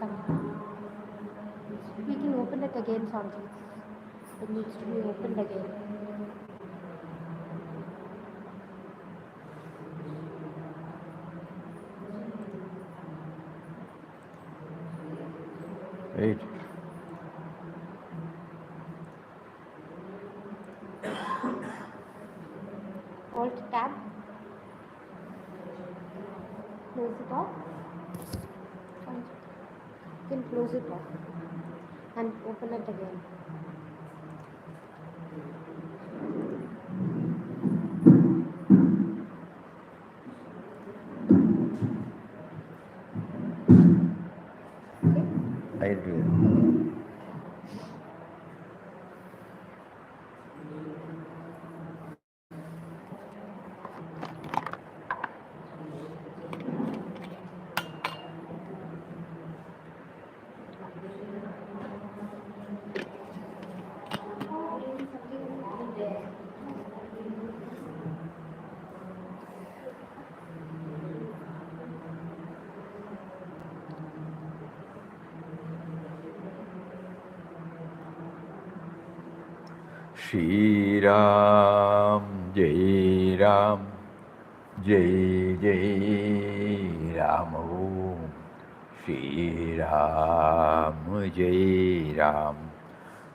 Come. We can open it again, Sanji. It needs to be opened again. Right. Alt tab. Close it off. You can close it off and open it again. I do. Shri Ram, Jai Ram, Jai Jai Ram. Om. Shri Ram, Jai Ram,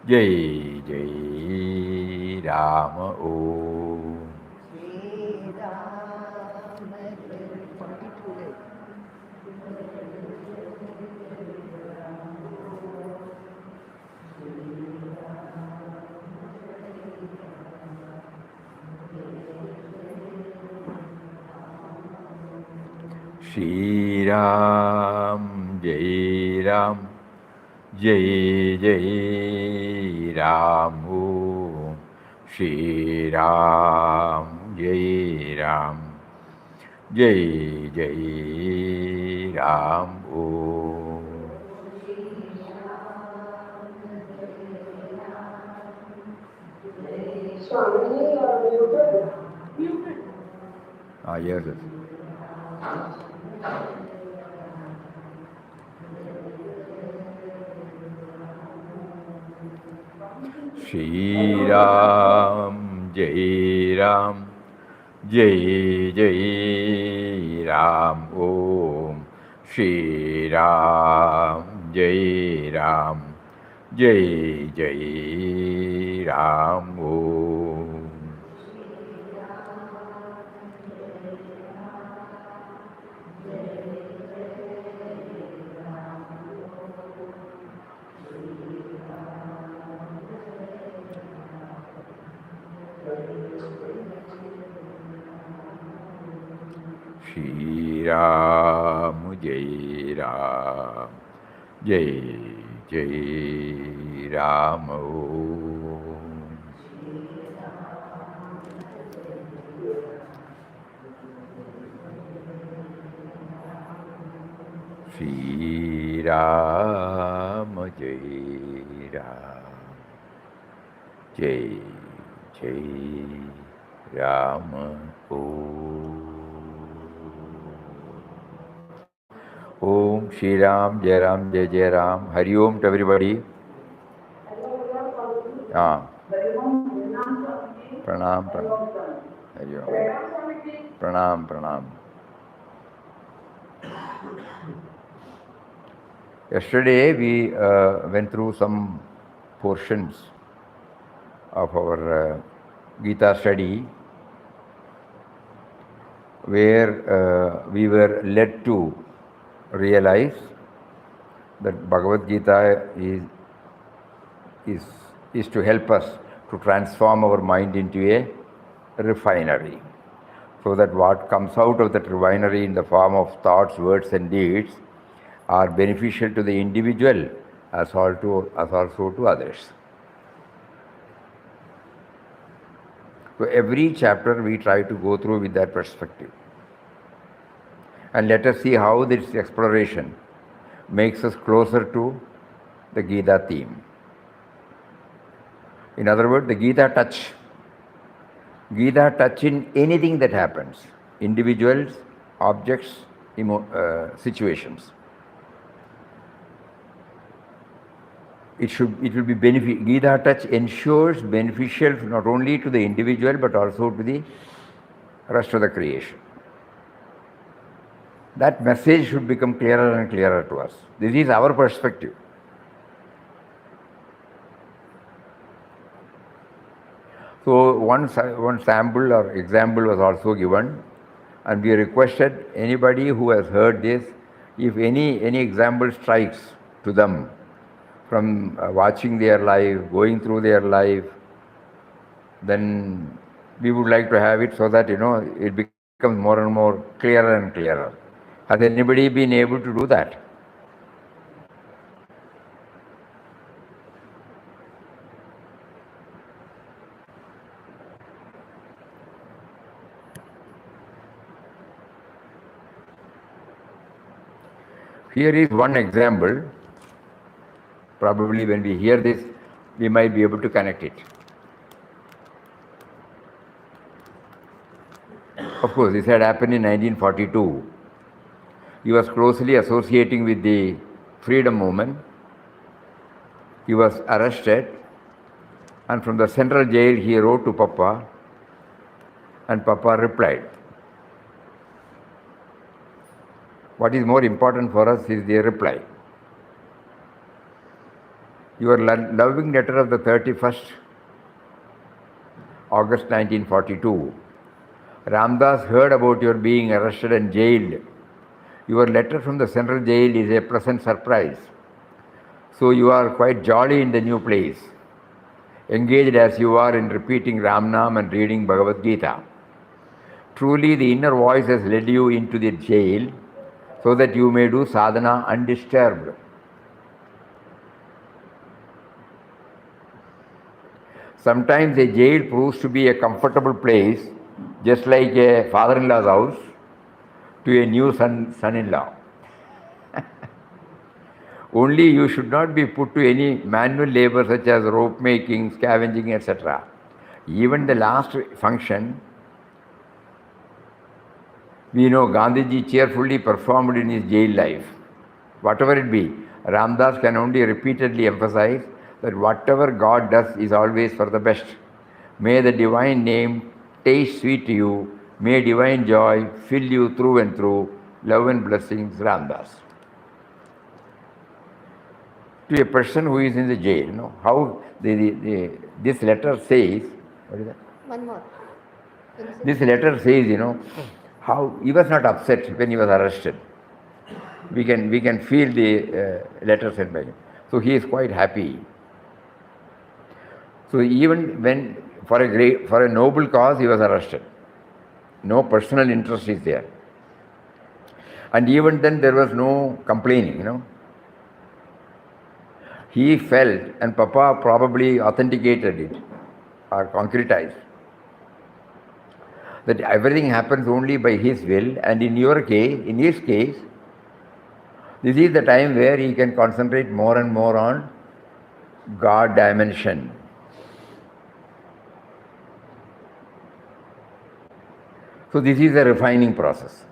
Jai Jai Ram. Om. Shri Ram, Jai Ram, Jai Jai Ram. Om. Shri Ram, Jai Ram, Jai Jai Ram. Om. Yes, yes. Shri Ram, Jai Ram, Jai Jai Ram. Om. Shri Ram, Jai Ram, Jai Jai Ram. Om. Shri Ram, Jai Ram, Jai Jai Ram. Om. Shri Ram, Jai Ram, Jai Jai Ram. Om Shri Ram, Jai Ram, Jai Jai Ram. Hari Om to everybody. Pranam, pranam. Hari Om. Pranam, pranam. Yesterday we went through some portions of our Gita study where we were led to realize that Bhagavad Gita is to help us to transform our mind into a refinery, so that what comes out of that refinery in the form of thoughts, words and deeds are beneficial to the individual as also to others. So every chapter we try to go through with that perspective. And let us see how this exploration makes us closer to the Gita theme. In other words, the Gita touch. Gita touch in anything that happens, individuals, objects, situations. it will be Gita touch ensures beneficial not only to the individual but also to the rest of the creation. That message should become clearer and clearer to us. This is our perspective. So one sample or example was also given, and we requested anybody who has heard this, if any example strikes to them from watching their life, going through their life, then we would like to have it so that it becomes more and more clearer and clearer. Has anybody been able to do that? Here is one example. Probably when we hear this, we might be able to connect it. Of course, this had happened in 1942. He was closely associating with the freedom movement. He was arrested, and from the central jail he wrote to Papa, and Papa replied. What is more important for us is the reply. Your loving letter of the 31st August 1942. Ramdas heard about your being arrested and jailed. Your letter from the central jail is a pleasant surprise. So you are quite jolly in the new place, engaged as you are in repeating Ramnam and reading Bhagavad Gita. Truly the inner voice has led you into the jail so that you may do sadhana undisturbed. Sometimes a jail proves to be a comfortable place, just like a father-in-law's house to a new son-in-law. Only you should not be put to any manual labor such as rope making, scavenging, etc. Even the last function, we know Gandhiji cheerfully performed in his jail life. Whatever it be, Ramdas can only repeatedly emphasize that whatever God does is always for the best. May the divine name taste sweet to you. May divine joy fill you through and through. Love and blessings, Ramdas. To a person who is in the jail, how this letter says, what is that? One more. This letter says, how he was not upset when he was arrested. We can feel the letter sent by him. So he is quite happy. So even when for a noble cause he was arrested, no personal interest is there, and even then there was no complaining. He felt, and Papa probably authenticated it or concretized, that everything happens only by his will, and in his case, this is the time where he can concentrate more and more on God dimension. So this is a refining process.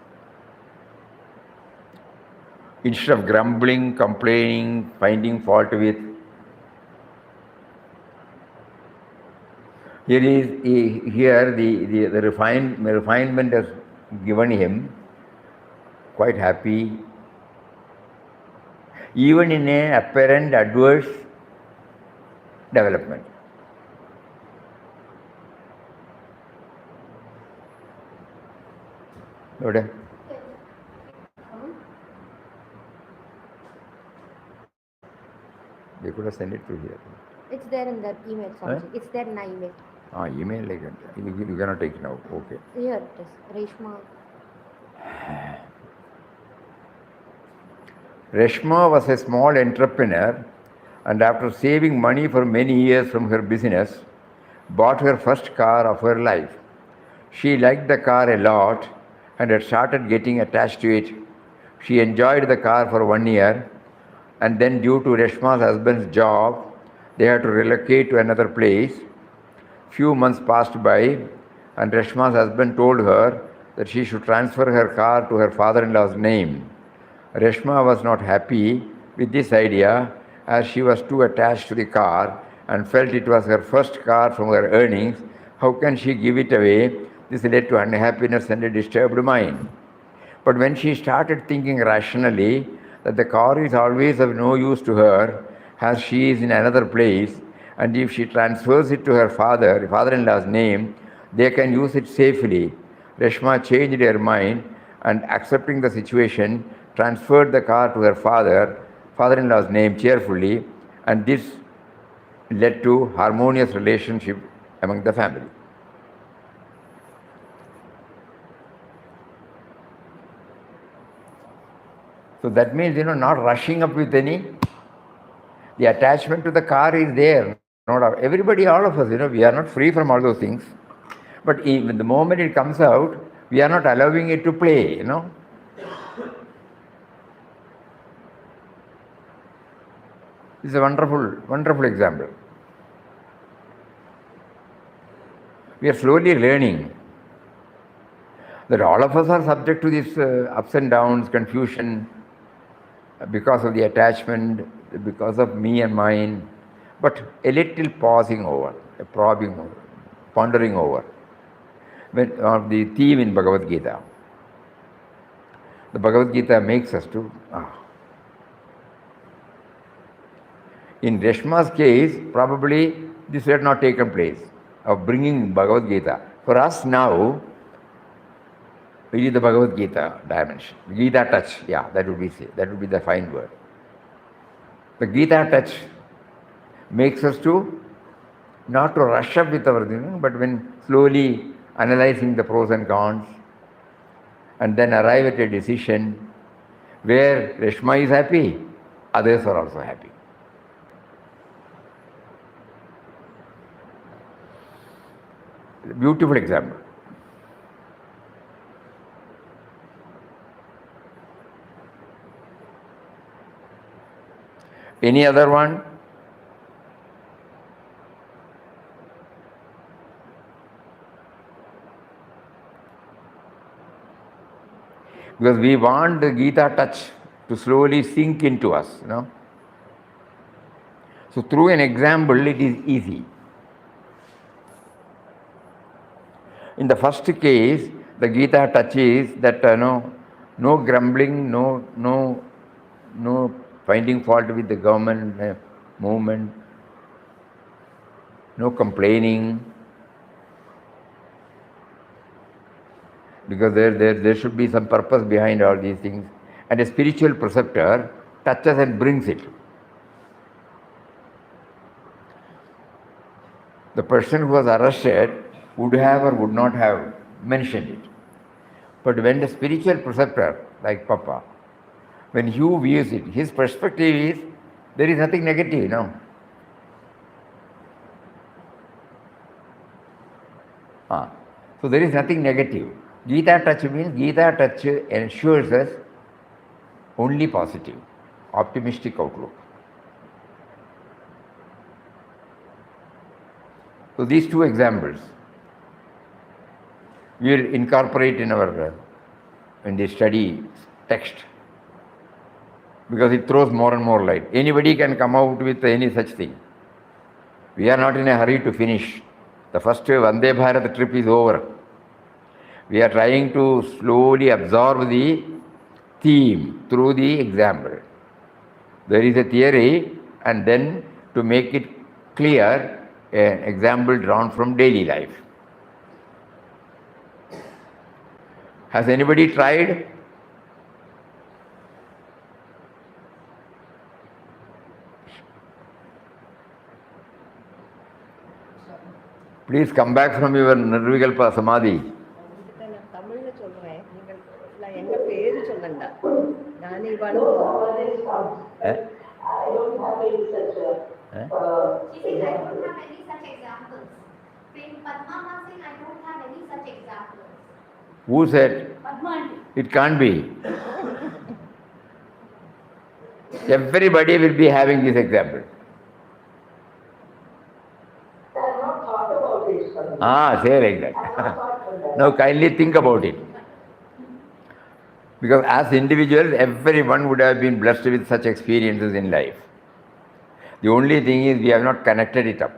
Instead of grumbling, complaining, finding fault with, the refinement has given him quite happy, even in an apparent adverse development. Okay. They could have sent it to here. It's there in the email, Swamiji. It's there in my email. Email you cannot take it now. Okay. Here it is. Reshma. Reshma was a small entrepreneur, and after saving money for many years from her business, bought her first car of her life. She liked the car a lot and had started getting attached to it. She enjoyed the car for 1 year, and then due to Reshma's husband's job, they had to relocate to another place. Few months passed by, and Reshma's husband told her that she should transfer her car to her father-in-law's name. Reshma was not happy with this idea as she was too attached to the car and felt it was her first car from her earnings. How can she give it away? This led to unhappiness and a disturbed mind. But when she started thinking rationally that the car is always of no use to her as she is in another place, and if she transfers it to her father-in-law's name, they can use it safely. Reshma changed her mind and, accepting the situation, transferred the car to her father-in-law's name cheerfully, and this led to harmonious relationship among the family. So that means, not rushing up with any. The attachment to the car is there. Everybody, all of us, we are not free from all those things. But even the moment it comes out, we are not allowing it to play, This is a wonderful, wonderful example. We are slowly learning that all of us are subject to these ups and downs, confusion, because of the attachment, because of me and mine, but a little pausing over, a probing over, pondering over. Of the theme in Bhagavad Gita. The Bhagavad Gita makes us to. In Reshma's case, probably this had not taken place, of bringing Bhagavad Gita. For us now, it is the Bhagavad Gita dimension. Gita touch, that would be the fine word. The Gita touch makes us to not to rush up with our thing, but when slowly analyzing the pros and cons, and then arrive at a decision where Reshma is happy, others are also happy. Beautiful example. Any other one? Because we want the Gita touch to slowly sink into us, So through an example, it is easy. In the first case, the Gita touch is that no grumbling, no finding fault with the government movement, no complaining, because there should be some purpose behind all these things, and a spiritual preceptor touches and brings it. The person who was arrested would have or would not have mentioned it. But when the spiritual preceptor, like Papa, when you views it, his perspective is, there is nothing negative, So there is nothing negative. Gita touch means, Gita touch ensures us only positive, optimistic outlook. So these two examples we will incorporate in the study text, because it throws more and more light. Anybody can come out with any such thing. We are not in a hurry to finish. The first Vande Bharat trip is over. We are trying to slowly absorb the theme through the example. There is a theory, and then to make it clear, an example drawn from daily life. Has anybody tried? Please come back from your Nirvikalpa Samadhi. I don't have any such. She said, I don't have any such examples. Saying Padma saying, I don't have any such examples. Who said? Padma. It can't be. Everybody will be having this example. I have not thought about it. Say like that. Now kindly think about it. Because as individuals, everyone would have been blessed with such experiences in life. The only thing is we have not connected it up.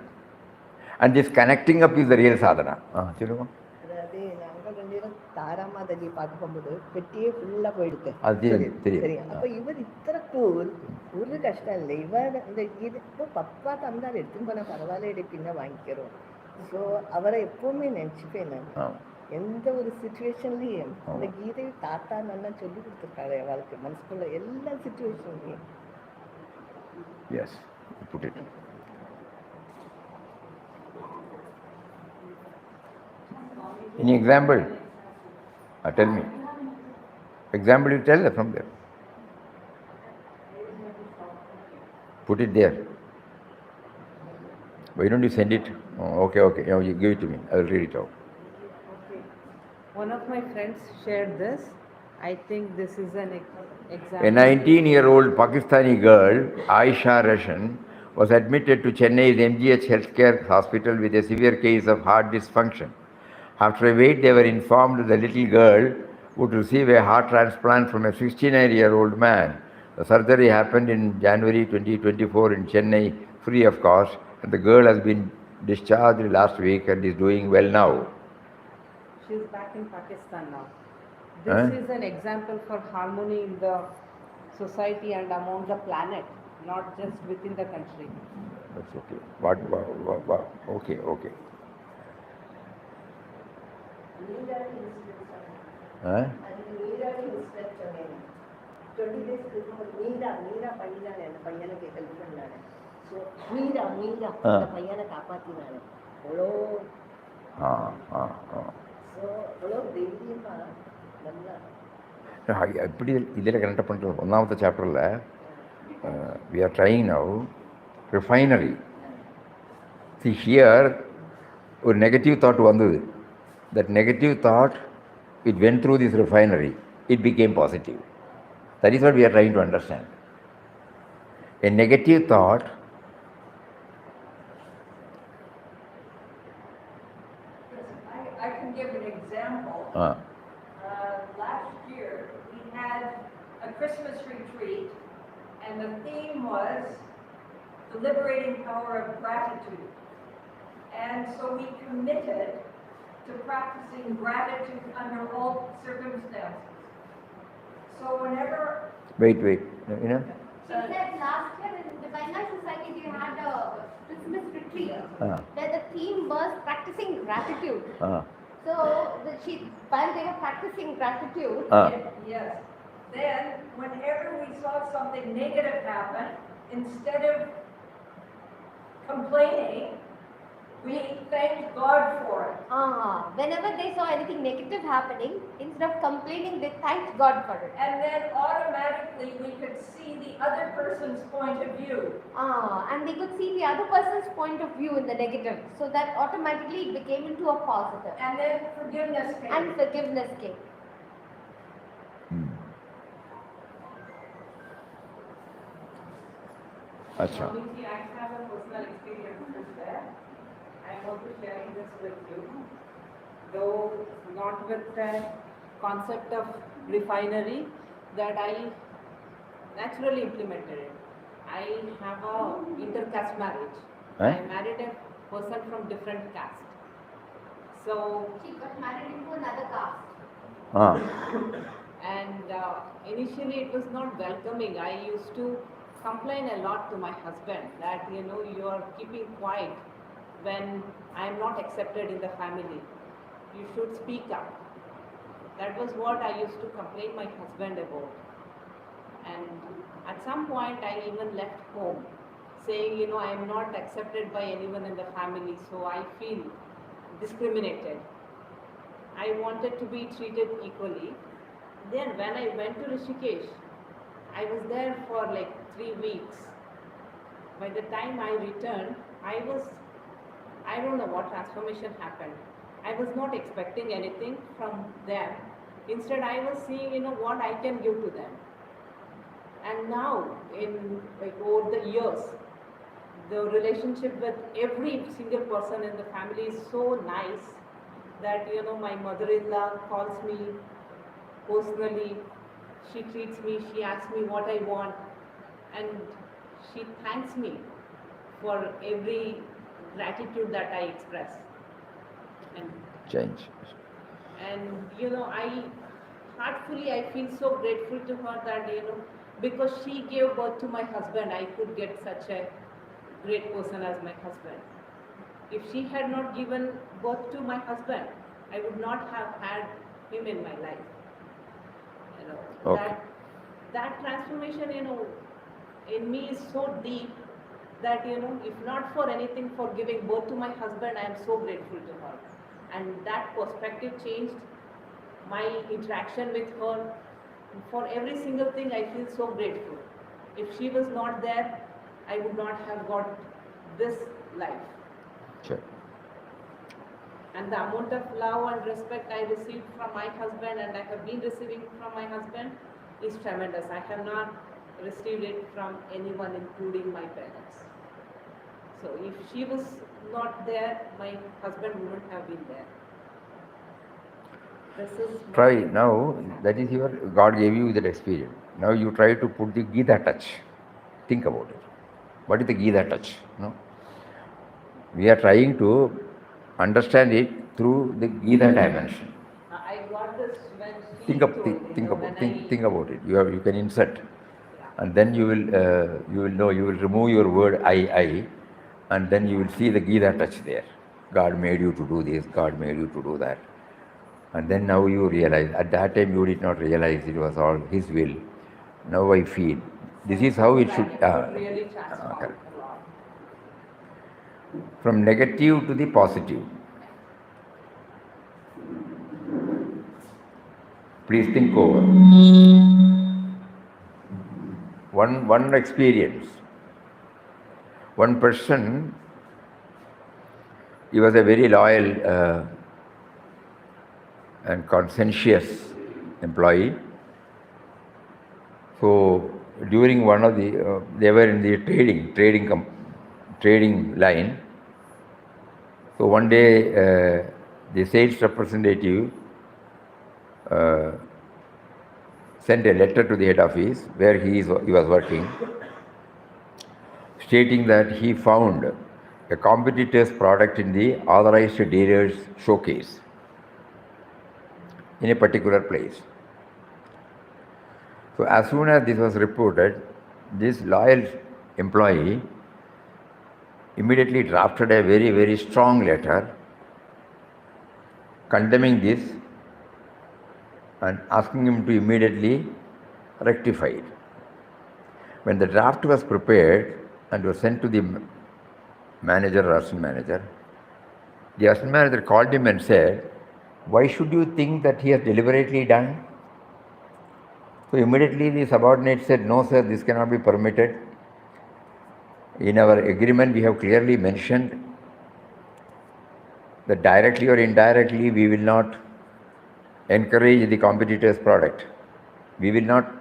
And this connecting up is the real sadhana. சொல்லுங்க. அதாவது நாங்கள் ரெண்டு பேரும் தாராமாதேவி பார்க்க போகும்போது பெட்டியே ஃபுல்லாக போயிடுது. அது தெரியும். சரி, அப்போ இவர் இத்தனை கூல், ஒரு கஷ்டம் இல்லை. இவர் இந்த இது இப்போ பப்பா தந்தார் எடுத்துன்னு போனால் பரவாயில்ல, பின்ன வாங்கிக்கிறோம். ஸோ அவரை எப்பவுமே நினச்சிப்பேன் நான். எந்த ஒரு சுச்சுவேஷன்லையும் இந்த கீதை தாத்தா நல்லா சொல்லி கொடுத்துருக்காரு வாழ்க்கை மனசுக்குள்ள எல்லா சுச்சுவேஷன்லையும். Yes, put it. Any example? Tell me. Example you tell from there. Put it there. Why don't you send it? Oh, okay. You give it to me. I will read it out. Okay. One of my friends shared this. I think this is an example. A 19-year-old Pakistani girl, Aisha Rashan, was admitted to Chennai's MGH Healthcare Hospital with a severe case of heart dysfunction. After a wait, they were informed the little girl would receive a heart transplant from a 69-year-old man. The surgery happened in January 2024 in Chennai, free of cost, and the girl has been discharged last week and is doing well now. She is back in Pakistan now. This is an example for harmony in the society and among the planet, not just within the country. That's okay. What? Okay. அதுக்கு நீராடி inspect சொன்னேன். 20 days Meera பண்ணினானே அந்த பையனுக்கு help பண்ணானே. So Meera அந்த பையனை காப்பாற்றினானே. அவ்வளோ so அவ்வளோ தைரியமாக நல்லா எப்படி இதில் கனெக்ட் பண்ணுறது. ஒன்றாவது சாப்டரில் we are trying now refinery. See here ஒரு நெகட்டிவ் தாட் வந்தது. That negative thought, it went through this refinery, it became positive. That is what we are trying to understand. A negative thought I can give an example. Last year we had a Christmas retreat and the theme was the liberating power of gratitude. And so we committed to practicing gratitude under all circumstances. So whenever... Wait, you know? She said last year in the Divine Society they had a Christmas retreat where the theme was practicing gratitude. So while they were practicing gratitude, Yes. Then whenever we saw something negative happen, instead of complaining, we thanked God for it. whenever they saw anything negative happening, instead of complaining, they thanked God for it. And then automatically we could see the other person's point of view. And they could see the other person's point of view in the negative. So that automatically it became into a positive. And then forgiveness came. And forgiveness came. Acha. Swamiji, I have a personal experience with that. I am also sharing this with you. Though not with the concept of refinery, that I naturally implemented it. I have a intercaste marriage. I married a person from different caste. So She got married into another caste. and initially it was not welcoming. I used to complain a lot to my husband that you are keeping quiet when I am not accepted in the family. You should speak up. That was what I used to complain my husband about. And at some point I even left home saying, I am not accepted by anyone in the family, so I feel discriminated. I wanted to be treated equally. Then when I went to Rishikesh, I was there for like 3 weeks. By the time I returned, I don't know what transformation happened. I was not expecting anything from them. Instead, I was seeing, what I can give to them. And now, over the years, the relationship with every single person in the family is so nice that, my mother-in-law calls me personally. She treats me, she asks me what I want, and she thanks me for every gratitude that I express. And Change. I heartfully I feel so grateful to her that because she gave birth to my husband, I could get such a great person as my husband. If she had not given birth to my husband, I would not have had him in my life. Okay. That transformation, in me is so deep that, if not for anything, for giving birth to my husband, I am so grateful to her. And that perspective changed my interaction with her. For every single thing, I feel so grateful. If she was not there, I would not have got this life. Sure. And the amount of love and respect I received from my husband and I have been receiving from my husband is tremendous. I have not received it from anyone, including my parents. So if she was not there, my husband wouldn't have been there. Try now, that is your, God gave you that experience. Now you try to put the Gita touch. Think about it. What is the Gita touch? No? We are trying to understand it through the Gita dimension. I got this when she Think about it. You can insert, and then you will remove your word I, and then you will see the Gita touch there. God made you to do this. God made you to do that. And then now you realize, at that time you did not realize it was all His will. Now I feel. This is how it should. Really transformed a lot. From negative to the positive. Please think over. One experience. One person, he was a very loyal and conscientious employee. So during one of the, they were in the trading line. So one day the sales representative sent a letter to the head office where he was working, stating that he found a competitor's product in the authorized dealer's showcase in a particular place. So as soon as this was reported, this loyal employee immediately drafted a very, very strong letter condemning this and asking him to immediately rectify it. When the draft was prepared and was sent to the manager or assistant manager, the assistant manager called him and said, "Why should you think that he has deliberately done?" So immediately the subordinate said, "No sir, this cannot be permitted. In our agreement we have clearly mentioned that directly or indirectly we will not encourage the competitor's product. We will not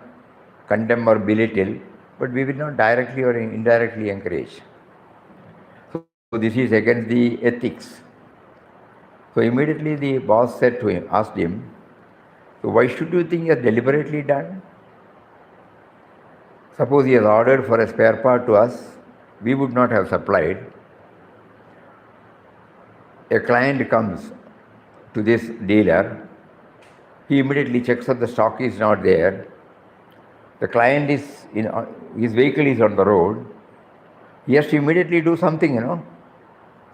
condemn or belittle, but we will not directly or indirectly encourage. So this is against the ethics." So immediately the boss said to him, asked him, "So why should you think he has deliberately done? Suppose he has ordered for a spare part to us, we would not have supplied. A client comes to this dealer, he immediately checks that the stock is not there. The client is his vehicle is on the road. He has to immediately do something,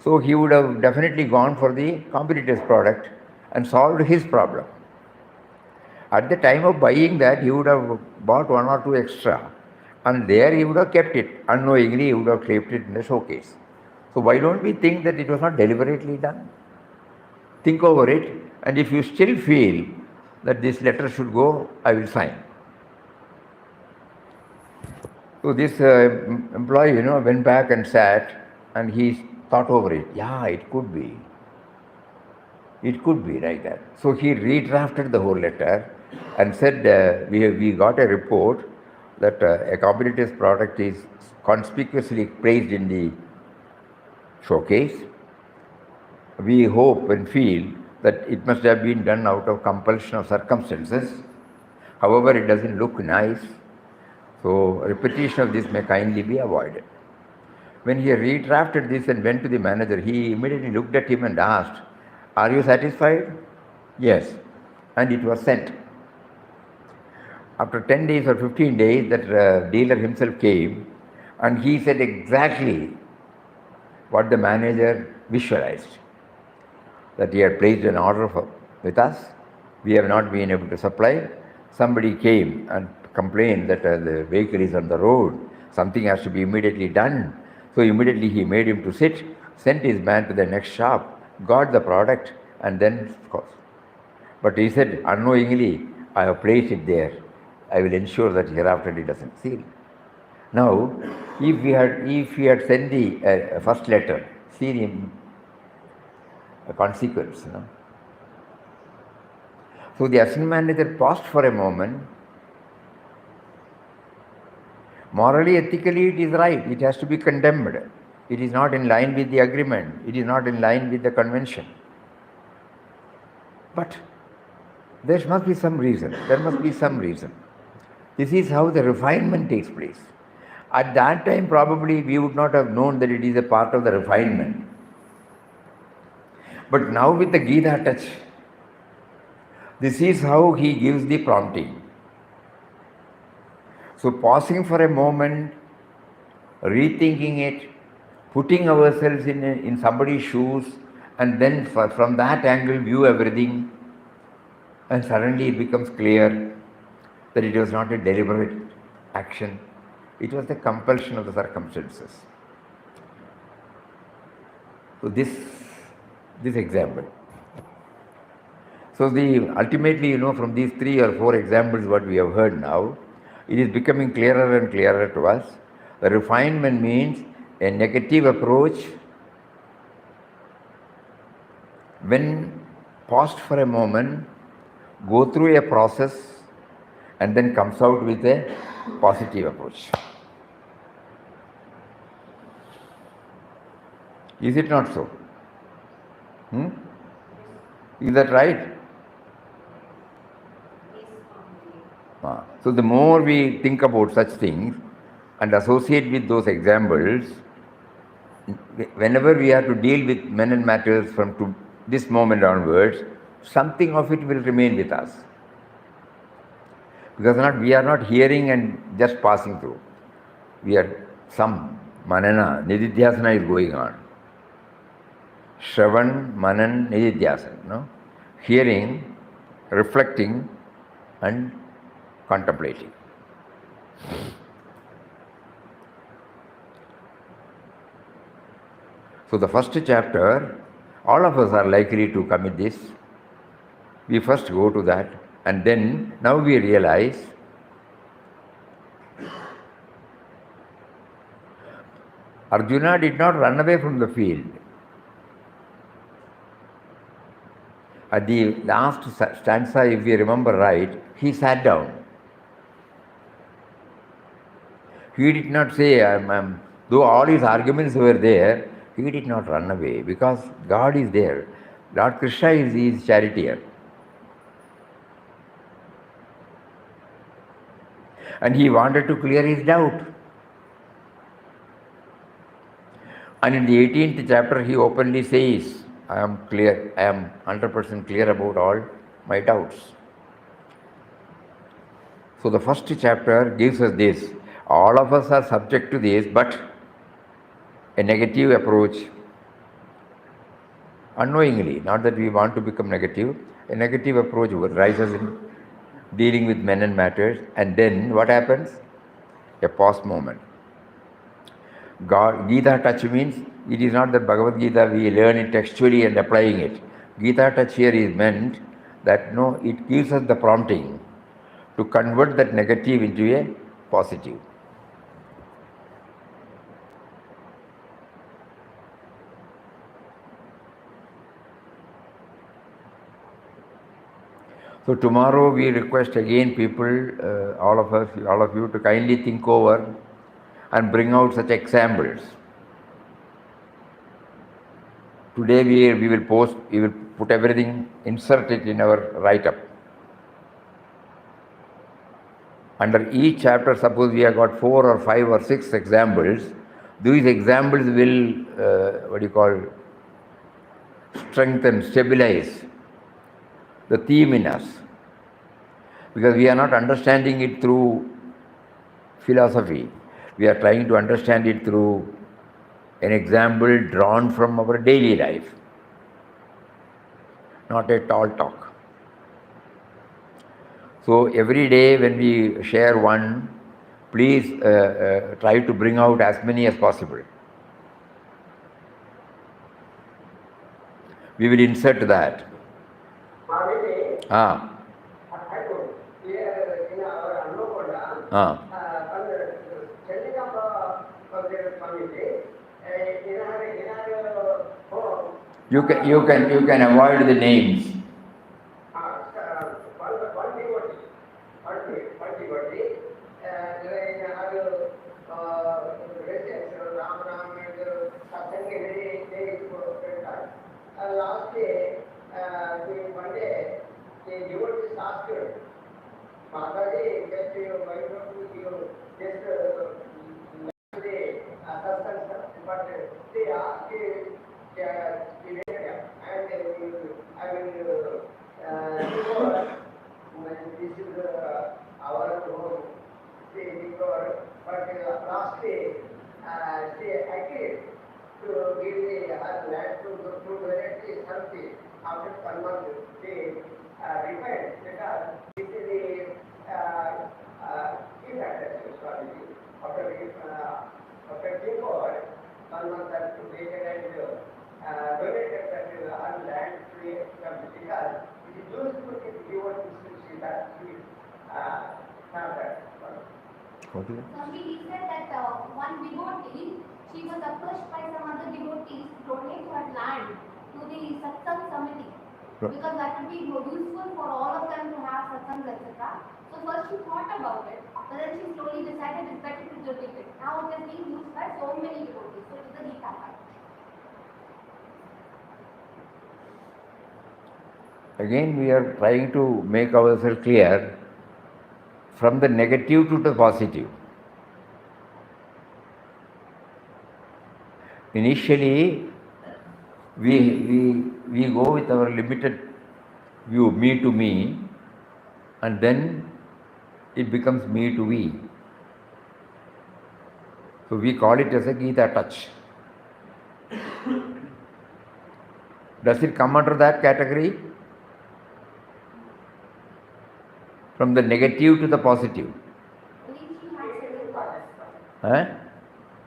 So he would have definitely gone for the competitor's product and solved his problem. At the time of buying that, he would have bought one or two extra, and there he would have kept it. Unknowingly, he would have kept it in the showcase. So why don't we think that it was not deliberately done? Think over it, and if you still feel that this letter should go, I will sign." So this employee, went back and sat, and he thought over it. Yeah, it could be. It could be like that. So he redrafted the whole letter and said, we got a report that a competitor's product is conspicuously placed in the showcase. We hope and feel that it must have been done out of compulsion of circumstances. However, it doesn't look nice. So repetition of this may kindly be avoided. When he redrafted this and went to the manager, he immediately looked at him and asked, "Are you satisfied?" "Yes." And it was sent. After 10 days or 15 days, that dealer himself came and he said exactly what the manager visualized, that he had placed an order with us. We have not been able to supply. Somebody came and complained that the vehicle is on the road. Something has to be immediately done. So immediately he made him to sit, sent his man to the next shop, got the product, and then, of course. But he said, unknowingly, I have placed it there. I will ensure that hereafter it doesn't seal. Now, if he had sent the first letter, see him a consequence, you know. So the assistant manager paused for a moment. Morally, ethically, it is right. It has to be condemned. It is not in line with the agreement. It is not in line with the convention. But there must be some reason. There must be some reason. This is how the refinement takes place. At that time, probably we would not have known that it is a part of the refinement. But now with the Gita touch, this is how he gives the prompting. So pausing for a moment, rethinking it, putting ourselves in somebody's shoes, and then from that angle view everything, and suddenly it becomes clear that it was not a deliberate action. It was the compulsion of the circumstances. So this example. So ultimately, from these 3 or 4 examples what we have heard now, it is becoming clearer and clearer to us. The refinement means a negative approach when paused for a moment, go through a process, and then comes out with a positive approach. Is it not so? Is that right? So the more we think about such things and associate with those examples, whenever we have to deal with men and matters from this moment onwards, something of it will remain with us. Because we are not hearing and just passing through. Some manana, nididhyasana is going on. Shravan, manan, nididhyasana. No? Hearing, reflecting, and contemplating. So the first chapter, all of us are likely to commit this. We first go to that, and then now we realize Arjuna did not run away from the field. At the last stanza, if we remember right, he sat down. He did not say, though all his arguments were there, he did not run away because God is there. Lord Krishna is his charioteer. And he wanted to clear his doubt. And in the 18th chapter, he openly says, I am clear, I am 100% clear about all my doubts. So the first chapter gives us this. All of us are subject to this, but a negative approach, unknowingly, not that we want to become negative, a negative approach rises in dealing with men and matters, and then what happens? A pause moment. Gita touch means it is not that Bhagavad Gita we learn it textually and applying it. Gita touch here is meant that it gives us the prompting to convert that negative into a positive. So tomorrow we request again people, all of us, all of you, to kindly think over and bring out such examples. Today we will put everything, insert it in our write-up. Under each chapter, suppose we have got 4 or 5 or 6 examples, These examples will, strengthen, stabilize the theme in us. Because we are not understanding it through philosophy. We are trying to understand it through an example drawn from our daily life, not a tall talk. So every day when we share one, please try to bring out as many as possible. We will insert that. You can avoid the names. Last day, one day, the devotees asked her, Mataji, just why don't you just Satsang, but they asked and I will this is our home, but last day, they agreed to give the land to donate something after 1 month. They repent because this is the key factor after think over 1 month and to make it and donated that land to because it is useful to give what is that not that one. He said that one devotee, she was approached by some other devotees to donate her land to the Satsang committee. Because that would be useful for all of them to have satsangs, etc. So first she thought about it, but then she slowly decided it's better to donate it. Now it is being used by so many devotees, so it is a Gita part. Again, we are trying to make ourselves clear from the negative to the positive. Initially, we go with our limited view, me to me, and then it becomes me to we. So we call it as a Gita touch. Does it come under that category? From the negative to the positive. Huh?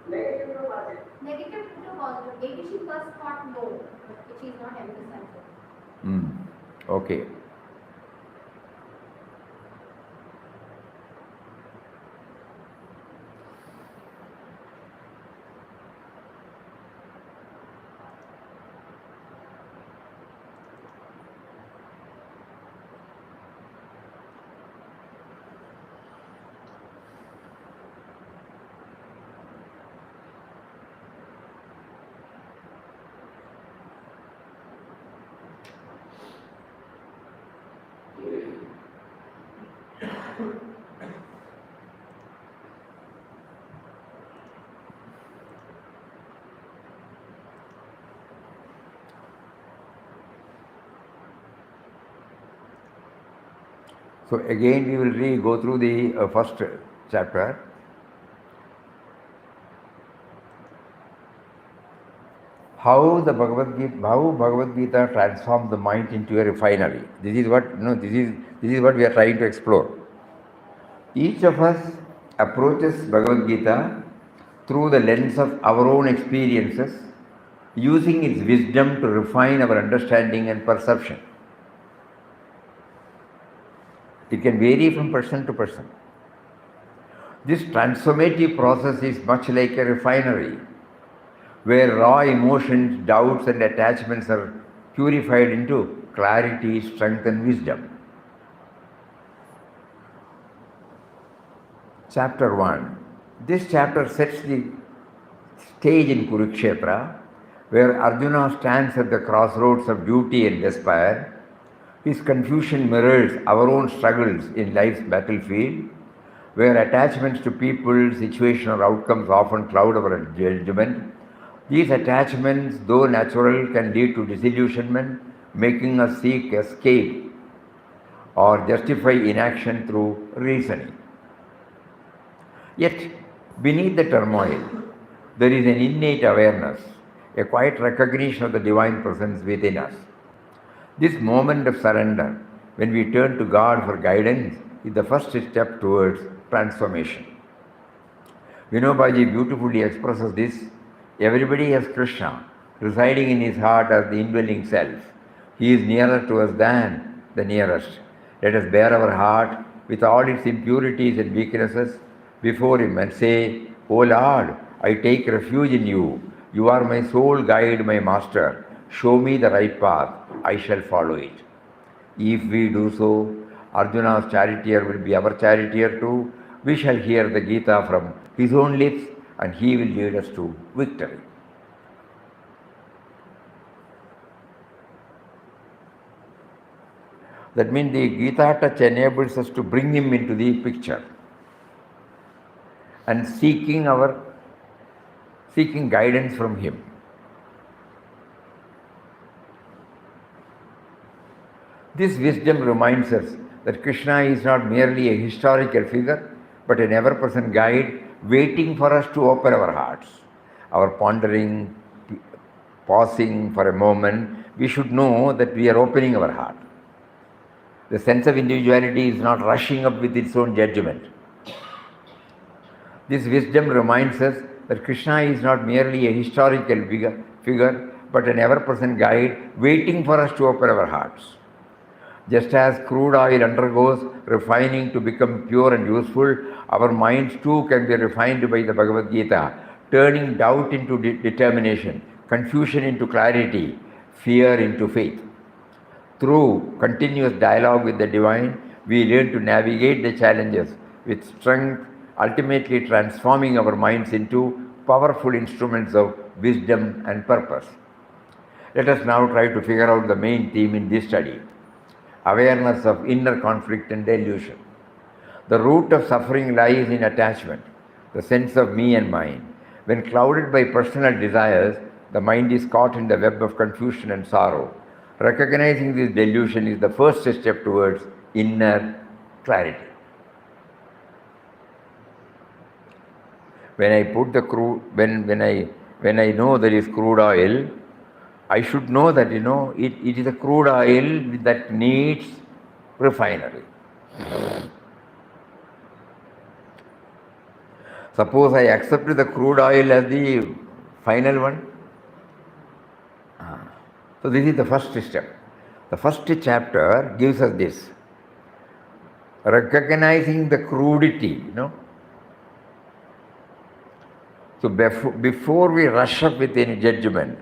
Negative to positive. Maybe she first thought no, but she is not emphasizing. Okay. So again we will go through the first chapter. How Bhagavad Gita transforms the mind into a refinery. This is what we are trying to explore. Each of us approaches Bhagavad Gita through the lens of our own experiences, using its wisdom to refine our understanding and perception. It can vary from person to person. This transformative process is much like a refinery, where raw emotions, doubts and attachments are purified into clarity, strength and wisdom. Chapter 1. This chapter sets the stage in Kurukshetra, where Arjuna stands at the crossroads of duty and despair. His confusion mirrors our own struggles in life's battlefield, where attachments to people, situation, or outcomes often cloud our judgment. These attachments, though natural, can lead to disillusionment, making us seek escape or justify inaction through reasoning. Yet, beneath the turmoil, there is an innate awareness, a quiet recognition of the divine presence within us. This moment of surrender, when we turn to God for guidance, is the first step towards transformation. Vinobaji beautifully expresses this. Everybody has Krishna residing in his heart as the indwelling self. He is nearer to us than the nearest. Let us bear our heart with all its impurities and weaknesses before him and say, O Lord, I take refuge in you. You are my sole guide, my master. Show me the right path. I shall follow it. If we do so, Arjuna's charioteer will be our charioteer too. We shall hear the Gita from his own lips and he will lead us to victory. That means the Gita touch enables us to bring him into the picture and seeking guidance from him. This wisdom reminds us that Krishna is not merely a historical figure, but an ever-present guide waiting for us to open our hearts. Our pondering, pausing for a moment, we should know that we are opening our heart. The sense of individuality is not rushing up with its own judgment. This wisdom reminds us that Krishna is not merely a historical figure, but an ever-present guide waiting for us to open our hearts. Just as crude oil undergoes refining to become pure and useful, our minds too can be refined by the Bhagavad Gita, turning doubt into determination, confusion into clarity, fear into faith. Through continuous dialogue with the Divine, we learn to navigate the challenges with strength, ultimately transforming our minds into powerful instruments of wisdom and purpose. Let us now try to figure out the main theme in this study: awareness of inner conflict and delusion. The root of suffering lies in attachment, the sense of me and mine. When clouded by personal desires, the mind is caught in the web of confusion and sorrow. Recognizing this delusion is the first step towards inner clarity. When I put the crude, when I know there is crude oil, I should know that it is a crude oil that needs refinery. Suppose I accept the crude oil as the final one. So this is the first step. The first chapter gives us this. Recognizing the crudity, So before we rush up with any judgment,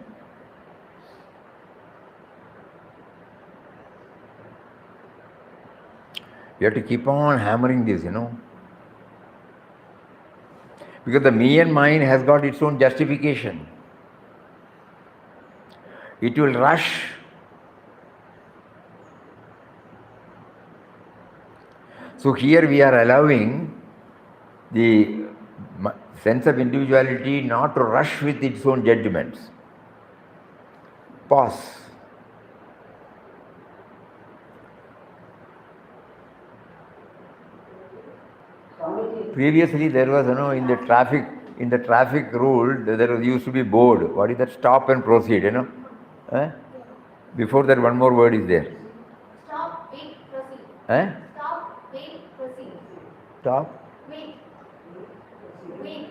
you have to keep on hammering this, Because the me and mine has got its own justification. It will rush. So here we are allowing the sense of individuality not to rush with its own judgments. Pause. Previously there was, in the traffic rule, there used to be board. What is that? Stop and proceed, Before that, one more word is there. Stop, wait, proceed. Stop, wait, proceed. Stop. Wait. Wait.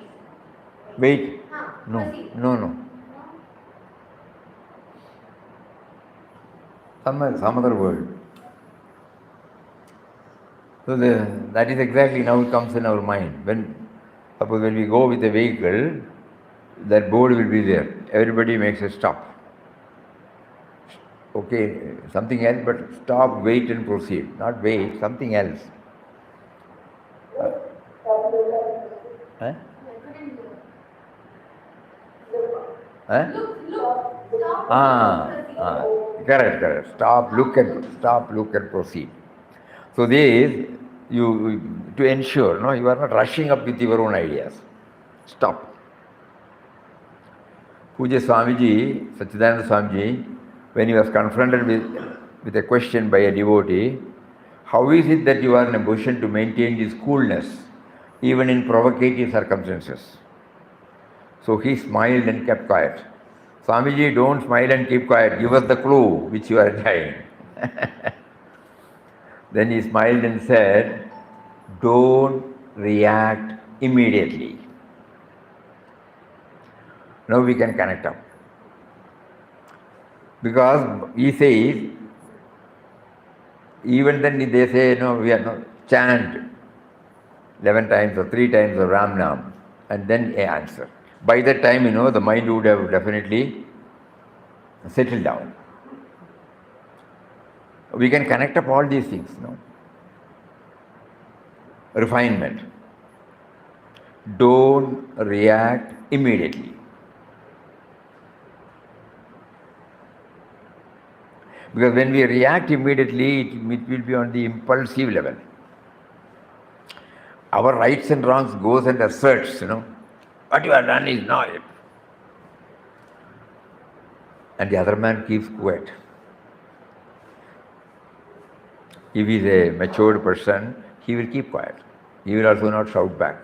Wait. Proceed. No. Some other word. So that is exactly now it comes in our mind. Suppose when we go with a vehicle, that board will be there. Everybody makes a stop. Okay, something else, but stop, wait and proceed. Not wait, something else. Look. Stop. Correct. Stop, look and proceed. So this to ensure, no, you are not rushing up with your own ideas. Stop. Puja Swamiji, Satchidananda Swamiji, when he was confronted with a question by a devotee, how is it that you are in a position to maintain this coolness even in provocative circumstances? So he smiled and kept quiet. Swamiji, don't smile and keep quiet. Give us the clue which you are trying. Then he smiled and said, don't react immediately. Now we can connect up. Because he says, even then they say, no, we are not, chant 11 times or 3 times of Ram Nam, and then a answer. By that time, the mind would have definitely settled down. We can connect up all these things, Refinement. Don't react immediately. Because when we react immediately, it will be on the impulsive level. Our rights and wrongs goes and asserts, what you have done is not. And the other man keeps quiet. If he is a matured person, he will keep quiet. He will also not shout back.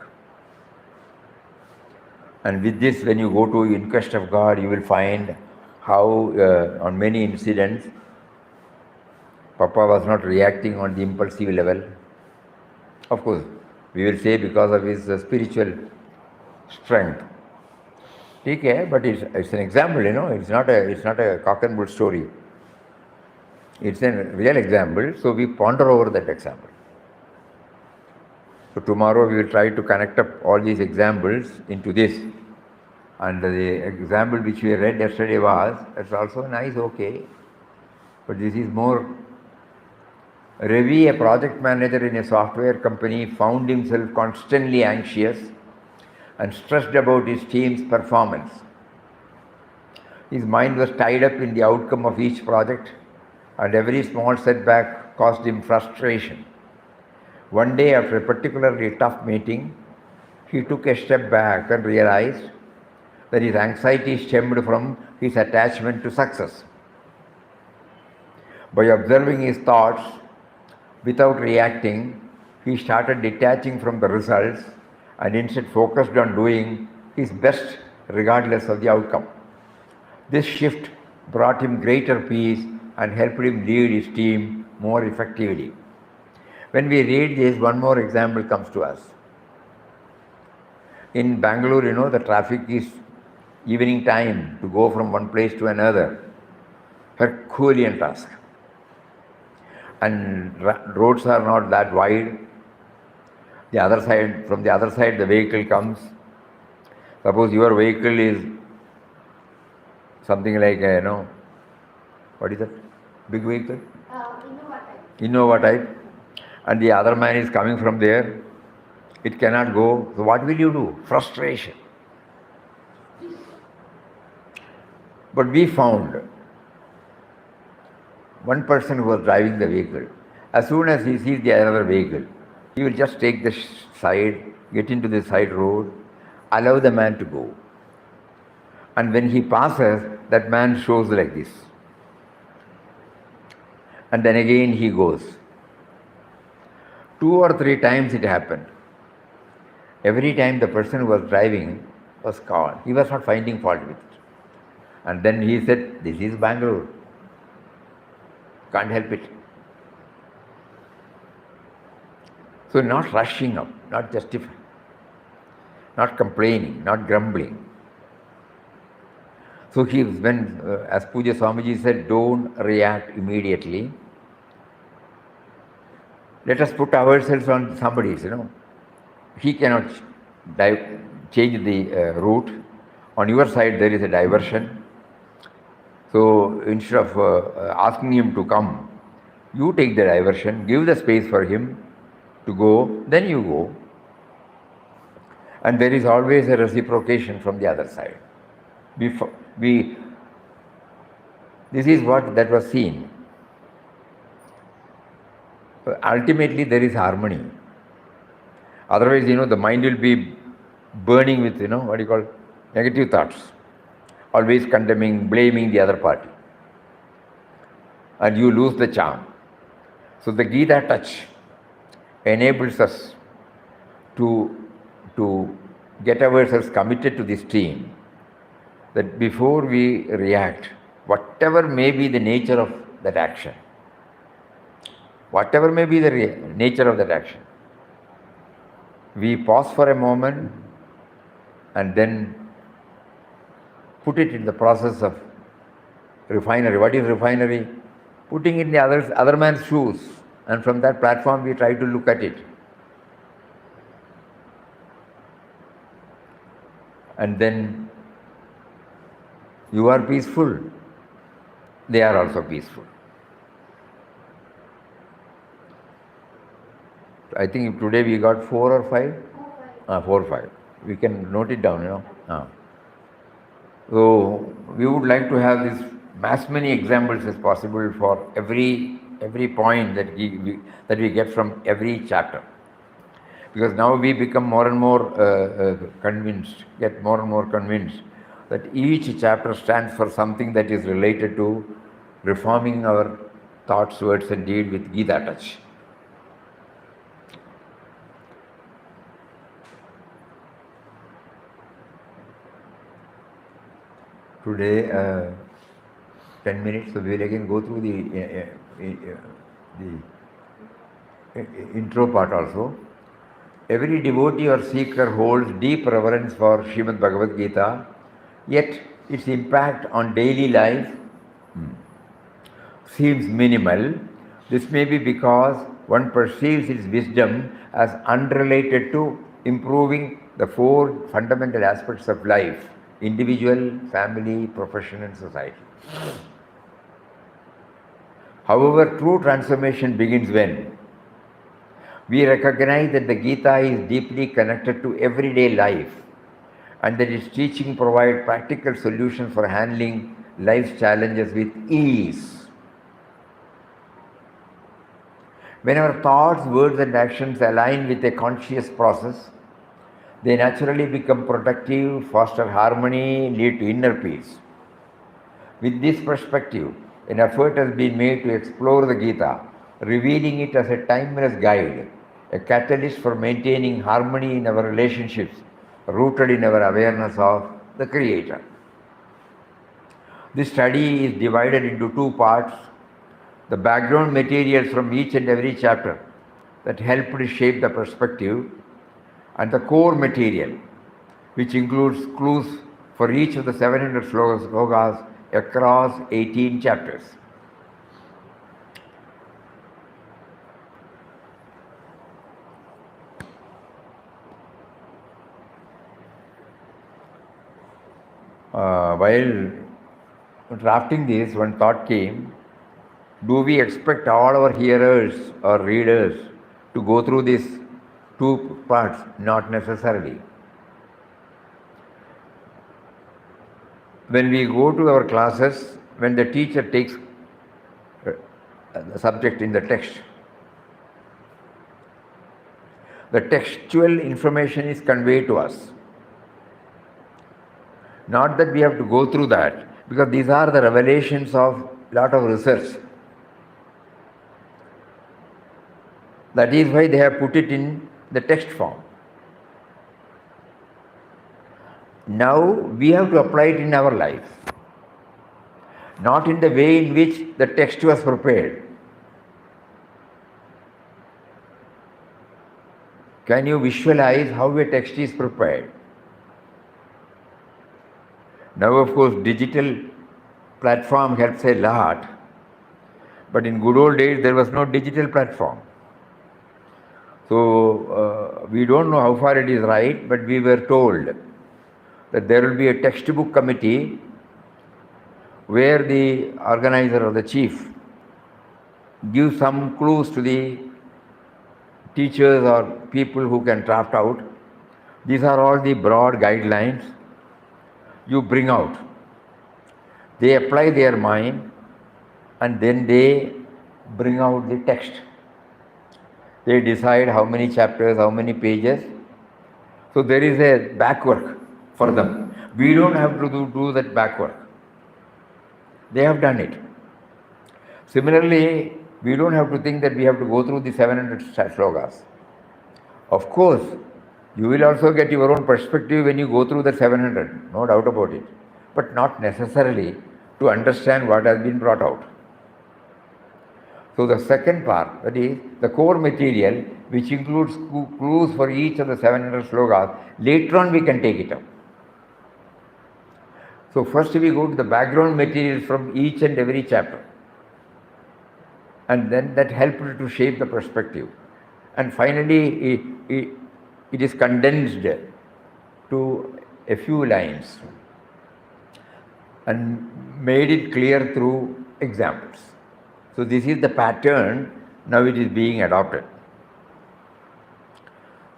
And with this, when you go to Inquest of God, you will find how on many incidents, Papa was not reacting on the impulsive level. Of course, we will say because of his spiritual strength. Okay, but it's an example, it's not a cock and bull story. It's a real example, so we ponder over that example. So tomorrow we will try to connect up all these examples into this. And the example which we read yesterday it's also nice, okay. But this is more. Ravi, a project manager in a software company, found himself constantly anxious and stressed about his team's performance. His mind was tied up in the outcome of each project, and every small setback caused him frustration. One day, after a particularly tough meeting, he took a step back and realized that his anxiety stemmed from his attachment to success. By observing his thoughts without reacting, he started detaching from the results and instead focused on doing his best regardless of the outcome. This shift brought him greater peace and helped him lead his team more effectively. When we read this, one more example comes to us. In Bangalore, the traffic is evening time to go from one place to another. Herculean task. And roads are not that wide. From the other side, the vehicle comes. Suppose your vehicle is something like, what is that? Big vehicle? Innova type. And the other man is coming from there. It cannot go. So what will you do? Frustration. But we found one person who was driving the vehicle. As soon as he sees the other vehicle, he will just take the side, get into the side road, allow the man to go. And when he passes, that man shows like this. And then again he goes. 2 or 3 times it happened. Every time the person who was driving was calm. He was not finding fault with it. And then he said, this is Bangalore. Can't help it. So not rushing up, not justifying, not complaining, not grumbling. So as Puja Swamiji said, don't react immediately. Let us put ourselves on somebody's, He cannot change the route. On your side there is a diversion. So instead of asking him to come, you take the diversion, give the space for him to go, then you go. And there is always a reciprocation from the other side. This is what that was seen. Ultimately, there is harmony. Otherwise, the mind will be burning with, what do you call, negative thoughts. Always condemning, blaming the other party. And you lose the charm. So the Gita touch enables us to get ourselves committed to this stream, that before we react, whatever may be the nature of that action, we pause for a moment and then put it in the process of refinery. What is refinery? Putting it in the other man's shoes, and from that platform we try to look at it. And then you are peaceful, they are also peaceful. I think today we got 4 or 5? 4 or 5. We can note it down, So we would like to have this as many examples as possible for every point that we get from every chapter. Because now we become more and more convinced that each chapter stands for something that is related to reforming our thoughts, words and deeds with Gita touch. Today, 10 minutes, so we will again go through the intro part also. Every devotee or seeker holds deep reverence for Srimad Bhagavad Gita, yet its impact on daily life seems minimal. This may be because one perceives its wisdom as unrelated to improving the 4 fundamental aspects of life: individual, family, profession and society. However, true transformation begins when we recognize that the Gita is deeply connected to everyday life and that its teaching provides practical solutions for handling life's challenges with ease. When our thoughts, words and actions align with a conscious process, they naturally become productive, foster harmony, lead to inner peace. With this perspective, an effort has been made to explore the Gita, revealing it as a timeless guide, a catalyst for maintaining harmony in our relationships, rooted in our awareness of the Creator. This study is divided into 2 parts: the background materials from each and every chapter that help to shape the perspective, and the core material, which includes clues for each of the 700 slokas across 18 chapters. While drafting this, one thought came: do we expect all our hearers or readers to go through these 2 parts? Not necessarily. When we go to our classes, when the teacher takes the subject in the text, the textual information is conveyed to us. Not that we have to go through that, because these are the revelations of lot of research. That is why they have put it in the text form. Now we have to apply it in our life, not in the way in which the text was prepared. Can you visualize how a text is prepared? Now, of course, digital platform helps a lot, but in good old days there was no digital platform. So we don't know how far it is right, but we were told that there will be a textbook committee where the organizer or the chief gives some clues to the teachers or people who can draft out. These are all the broad guidelines you bring out. They apply their mind and then they bring out the text. They decide how many chapters, how many pages. So there is a backwork for them. We don't have to do that backwork. They have done it. Similarly, we don't have to think that we have to go through the 700 slokas. Of course, you will also get your own perspective when you go through the 700, no doubt about it. But not necessarily to understand what has been brought out. So the second part, that is the core material, which includes clues for each of the 700 slokas, later on we can take it up. So first we go to the background material from each and every chapter. And then that helps to shape the perspective. And finally, it is condensed to a few lines and made it clear through examples. So this is the pattern, now it is being adopted.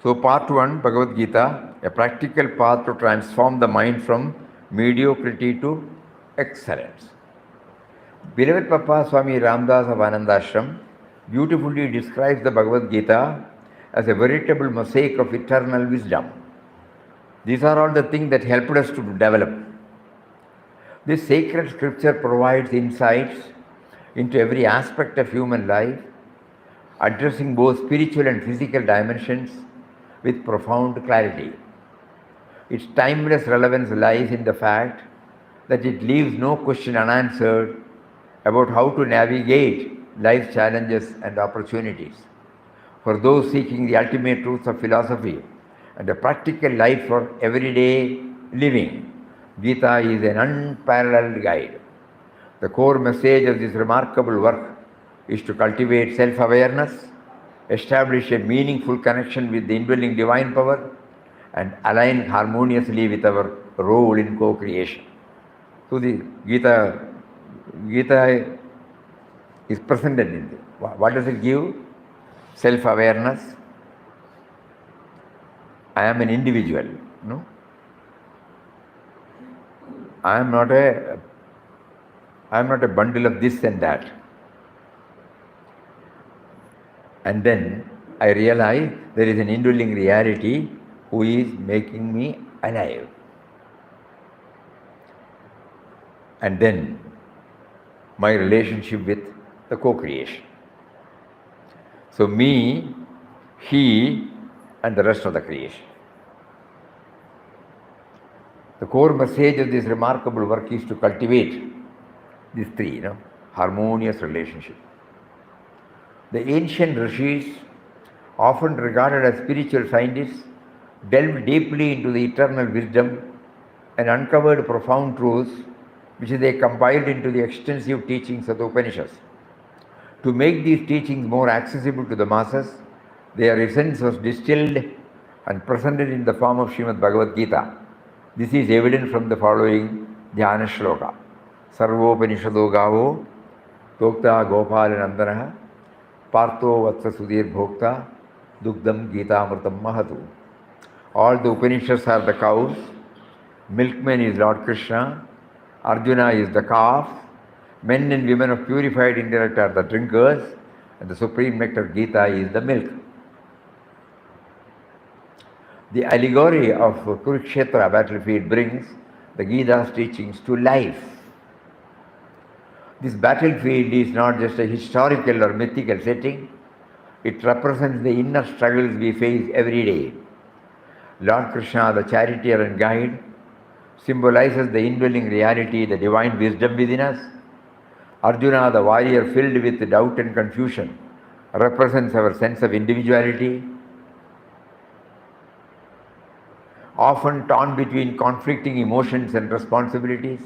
So part 1, Bhagavad Gita, a practical path to transform the mind from mediocrity to excellence. Beloved Papa Swami Ramdas of Anandashram beautifully describes the Bhagavad Gita as a veritable mosaic of eternal wisdom. These are all the things that helped us to develop. This sacred scripture provides insights into every aspect of human life, addressing both spiritual and physical dimensions with profound clarity. Its timeless relevance lies in the fact that it leaves no question unanswered about how to navigate life's challenges and opportunities. For those seeking the ultimate truths of philosophy and a practical life for everyday living, Gita is an unparalleled guide. The core message of this remarkable work is to cultivate self-awareness, establish a meaningful connection with the indwelling divine power, and align harmoniously with our role in co-creation. So the Gita is presented in this. What does it give? Self-awareness. I am an individual. No? I am not a bundle of this and that. And then I realize there is an indwelling reality who is making me alive. And then my relationship with the co-creation. So me, he, and the rest of the creation. The core message of this remarkable work is to cultivate these three, harmonious relationship. The ancient rishis, often regarded as spiritual scientists, delved deeply into the eternal wisdom and uncovered profound truths which they compiled into the extensive teachings of the Upanishads. To make these teachings more accessible to the masses, their essence was distilled and presented in the form of Srimad Bhagavad Gita. This is evident from the following Dhyana Shloka. Sarvopanishado gavo, Tokta Gopalanandana, Partho Vatsa Sudhir Bhokta, Dugdam Gita Amritam Mahatu. All the Upanishads are the cows, milkman is Lord Krishna, Arjuna is the calf, men and women of purified intellect are the drinkers, and the supreme nectar Gita is the milk. The allegory of Kurukshetra battlefield brings the Gita's teachings to life. This battlefield is not just a historical or mythical setting, it represents the inner struggles we face every day. Lord Krishna, the charioteer and guide, symbolizes the indwelling reality, the divine wisdom within us. Arjuna, the warrior filled with doubt and confusion, represents our sense of individuality. Often torn between conflicting emotions and responsibilities.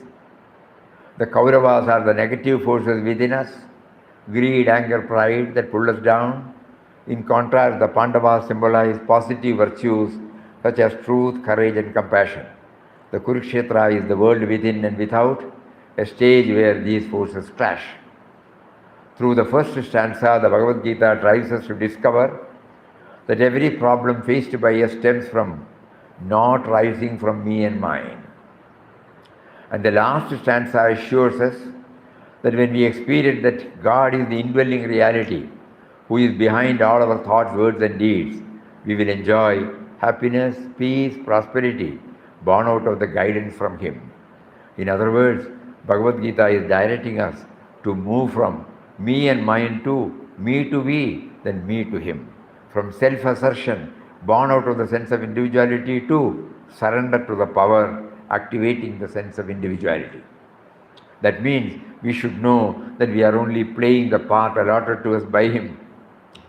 The Kauravas are the negative forces within us, greed, anger, pride that pull us down. In contrast, the Pandavas symbolize positive virtues such as truth, courage and compassion. The Kurukshetra is the world within and without, a stage where these forces clash. Through the first stanza, the Bhagavad Gita drives us to discover that every problem faced by us stems from not rising from me and mine. And the last stanza assures us that when we experience that God is the indwelling reality who is behind all our thoughts, words, and deeds, we will enjoy happiness, peace, prosperity, born out of the guidance from Him. In other words, Bhagavad Gita is directing us to move from me and mine to we, then me to Him. From self-assertion, born out of the sense of individuality, to surrender to the power activating the sense of individuality. That means we should know that we are only playing the part allotted to us by Him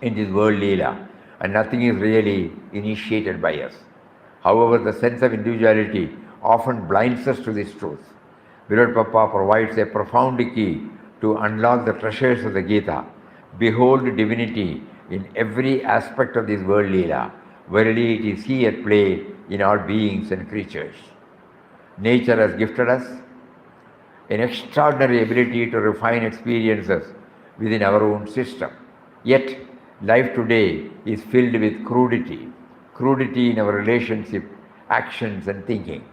in this world Leela, and nothing is really initiated by us. However, the sense of individuality often blinds us to this truth. Beloved Papa provides a profound key to unlock the treasures of the Gita. Behold divinity in every aspect of this world Leela. Verily it is He at play in all beings and creatures. Nature has gifted us an extraordinary ability to refine experiences within our own system. Yet, life today is filled with crudity in our relationship, actions and thinking.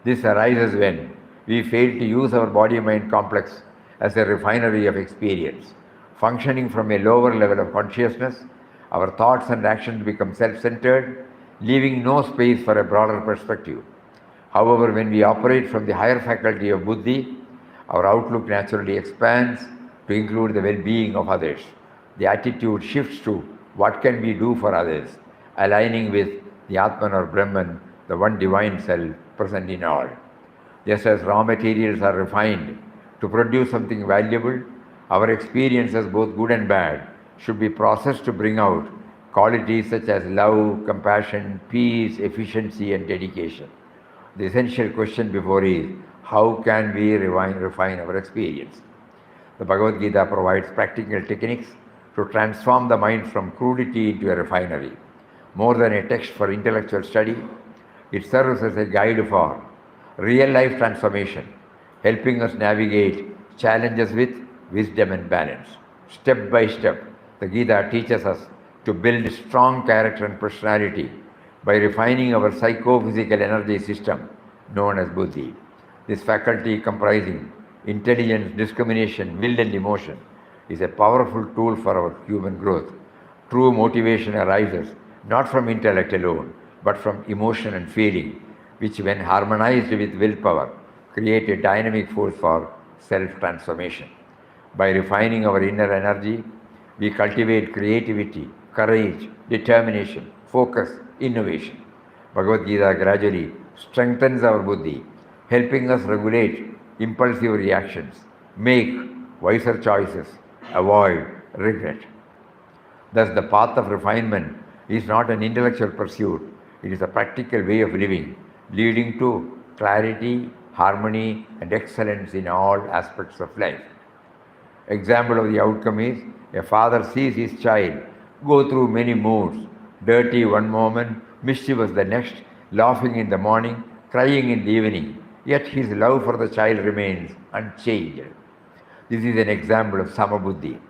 This arises when we fail to use our body-mind complex as a refinery of experience. Functioning from a lower level of consciousness, our thoughts and actions become self-centered, leaving no space for a broader perspective. However, when we operate from the higher faculty of buddhi, our outlook naturally expands to include the well-being of others. The attitude shifts to what can we do for others, aligning with the Atman or Brahman, the one divine self present in all. Just as raw materials are refined to produce something valuable, our experiences, both good and bad, should be processed to bring out qualities such as love, compassion, peace, efficiency and dedication. The essential question before is, how can we refine our experience? The Bhagavad Gita provides practical techniques to transform the mind from crudity into a refinery. More than a text for intellectual study, it serves as a guide for real-life transformation, helping us navigate challenges with wisdom and balance. Step by step, the Gita teaches us to build strong character and personality by refining our psychophysical energy system known as buddhi. This faculty comprising intelligence, discrimination, will and emotion is a powerful tool for our human growth. True motivation arises not from intellect alone, but from emotion and feeling, which when harmonized with willpower, create a dynamic force for self-transformation. By refining our inner energy, we cultivate creativity, courage, determination, focus, innovation. Bhagavad Gita gradually strengthens our buddhi, helping us regulate impulsive reactions, make wiser choices, avoid regret. Thus, the path of refinement is not an intellectual pursuit, it is a practical way of living, leading to clarity, harmony, and excellence in all aspects of life. Example of the outcome is, a father sees his child go through many moods, dirty one moment, mischievous the next, laughing in the morning, crying in the evening, yet his love for the child remains unchanged. This is an example of Samabuddhi.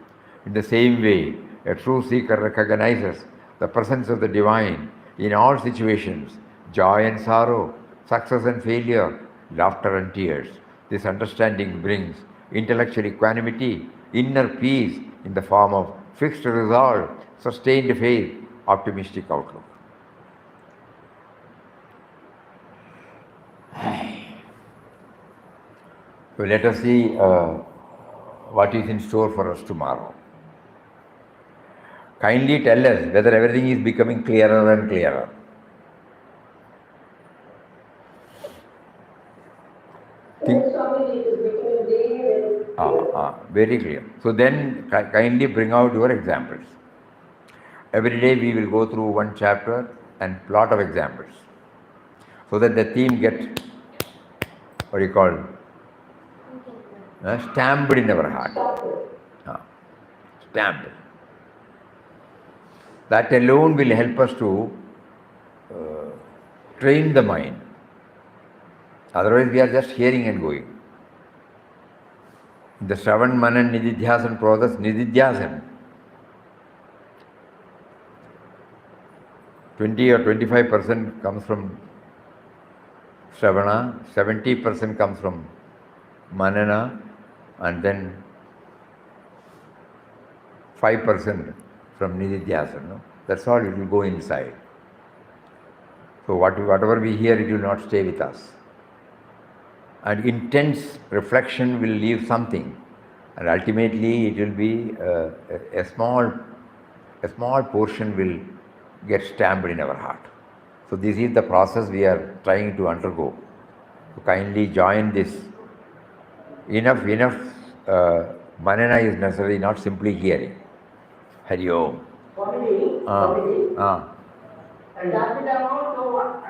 In the same way, a true seeker recognizes the presence of the divine in all situations, joy and sorrow, success and failure, laughter and tears. This understanding brings intellectual equanimity, inner peace in the form of fixed resolve, sustained faith, optimistic outlook. So let us see what is in store for us tomorrow. Kindly tell us whether everything is becoming clearer and clearer. Very clear. So then kindly bring out your examples. Every day we will go through one chapter and plot of examples, so that the theme get, what do you call, stamped in our heart. Stamped. That alone will help us to train the mind. Otherwise we are just hearing and going. The Shravan, Manan, Nididhyasan process, Nididhyasan, 20 or 25% comes from Shravana, 70% comes from Manana, and then 5% from Nididhyasana. No? That's all, it will go inside. So whatever we hear, it will not stay with us. And intense reflection will leave something. And ultimately it will be a small portion will get stamped in our heart. So this is the process we are trying to undergo. So kindly join this. Enough manana is necessary, not simply hearing. Hari Om. And does it amount to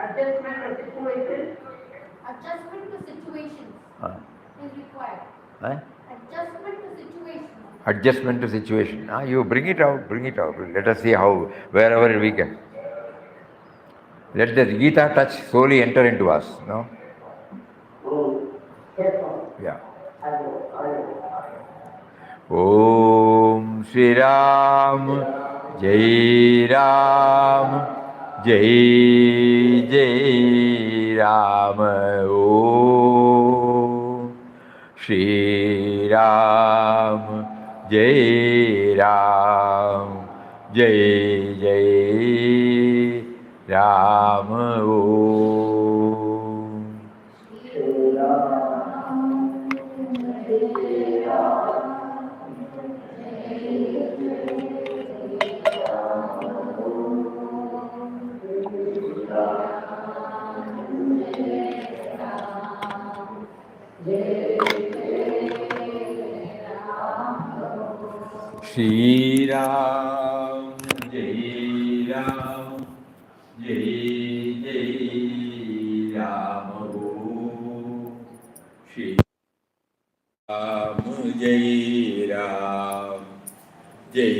adjustment or situation? Adjustment to situations is required. Adjustment to situations. Adjustment to situation. You bring it out. Let us see how, wherever we can. Let the Gita touch slowly enter into us. No? Yeah. Om Shri Ram, Jai Ram, Jai Jai Ram. Om Shri Ram, Jai Ram, Jai Jai Ram. Om Shri Ram, Jai Ram. Shri Ram, Jai Ram, Jai Jai Ram. Shri Ram, Jai Ram, Jai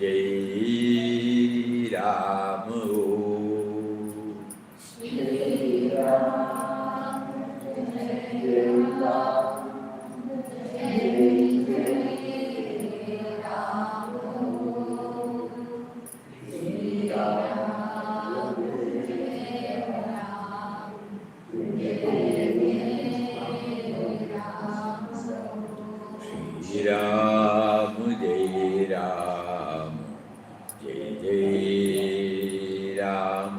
Jai Ram. Shri Ram, Jai Ram, Jai Jai Ram. Shri Ram, Jai Ram, Jai Ram. Shri Ram, Jai Ram, Jai Jai Ram.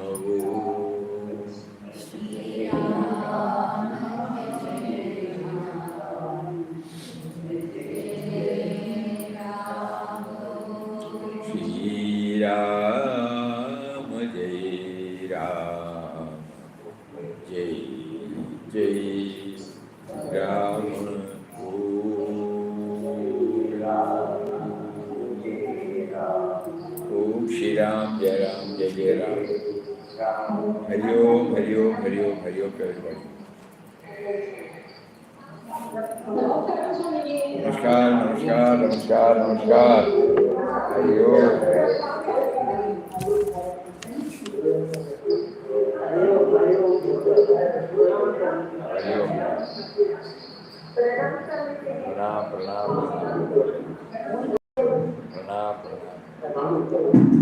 Shri Ram, Jai Ram, Jai Ram. Shri Ram, Jai Ram, Jai Jai Ram. Om Shri Ram, Jai Ram, Jai Jai Ram. Hari Om, Hari Om, Hari Om, Hari Om to everybody. Namaskar, Namaskar, Namaskar, Namaskar. Hari Om. Hari Om. Pranam, pranam, pranam. Pranam, pranam.